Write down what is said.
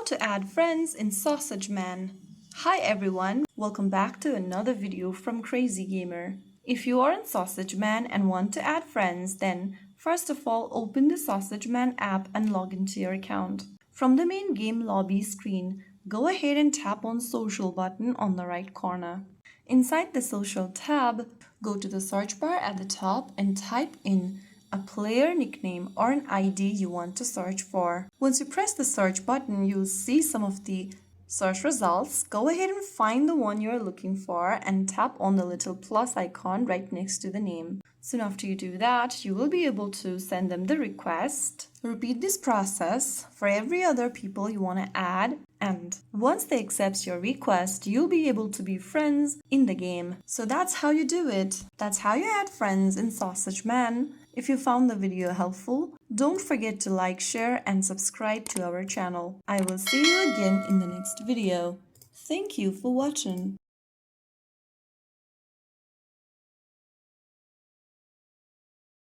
How to add friends in Sausage Man. Hi everyone, welcome back to another video from Crazy Gamer. If you are in Sausage Man and want to add friends, then first of all open the Sausage Man app and log into your account. From the main game lobby screen, go ahead and tap on Social button on the right corner. Inside the Social tab, go to the search bar at the top and type in a player nickname or an ID you want to search for. Once you press the search button, you'll see some of the search results. Go ahead and find the one you're looking for and tap on the little plus icon right next to the name. Soon after you do that, you will be able to send them the request. Repeat this process for every other people you want to add, and once they accept your request, you'll be able to be friends in the game. So that's how you do it. That's how you add friends in Sausage Man. If you found the video helpful, don't forget to like, share, and subscribe to our channel. I will see you again in the next video. Thank you for watching.